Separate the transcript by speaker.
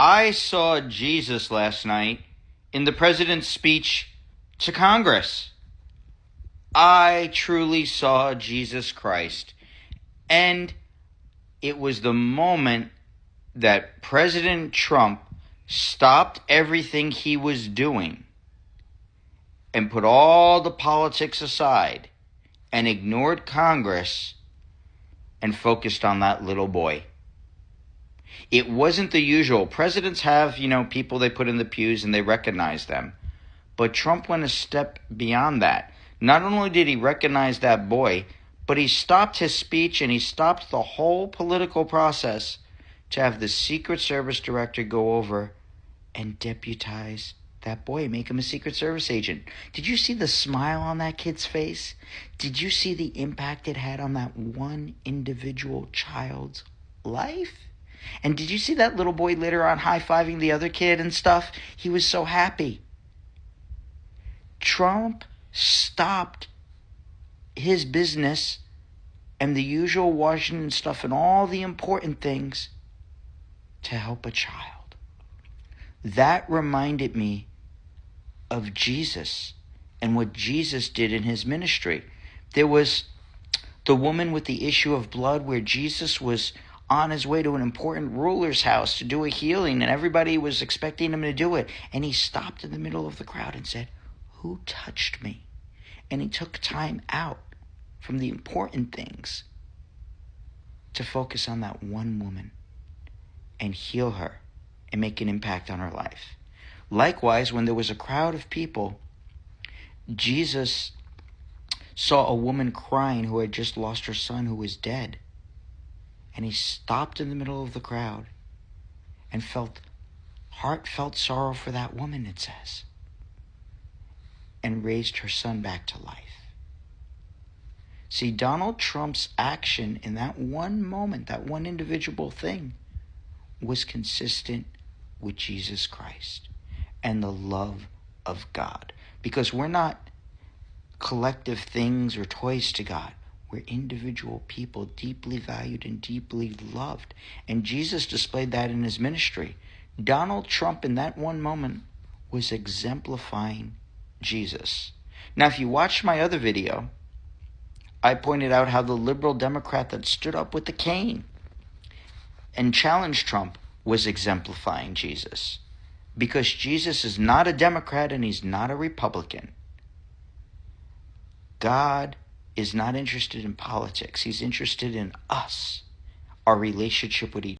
Speaker 1: I saw Jesus last night in the president's speech to Congress. I truly saw Jesus Christ. And it was the moment that President Trump stopped everything he was doing and put all the politics aside and ignored Congress and focused on that little boy. It wasn't the usual. Presidents have, people they put in the pews and they recognize them. But Trump went a step beyond that. Not only did he recognize that boy, but he stopped his speech and he stopped the whole political process to have the Secret Service director go over and deputize that boy, make him a Secret Service agent. Did you see the smile on that kid's face? Did you see the impact it had on that one individual child's life? And did you see that little boy later on high-fiving the other kid and stuff? He was so happy. Trump stopped his business and the usual Washington stuff and all the important things to help a child. That reminded me of Jesus and what Jesus did in his ministry. There was the woman with the issue of blood where Jesus was on his way to an important ruler's house to do a healing, and everybody was expecting him to do it. And he stopped in the middle of the crowd and said, "Who touched me?" And he took time out from the important things to focus on that one woman and heal her and make an impact on her life. Likewise, when there was a crowd of people, Jesus saw a woman crying who had just lost her son who was dead. And he stopped in the middle of the crowd and felt heartfelt sorrow for that woman, it says, and raised her son back to life. See, Donald Trump's action in that one moment, that one individual thing, was consistent with Jesus Christ and the love of God. Because we're not collective things or toys to God. We're individual people, deeply valued and deeply loved. And Jesus displayed that in his ministry. Donald Trump, in that one moment, was exemplifying Jesus. Now, if you watched my other video, I pointed out how the liberal Democrat that stood up with the cane and challenged Trump was exemplifying Jesus. Because Jesus is not a Democrat and he's not a Republican. God is not interested in politics. He's interested in us, our relationship with each other.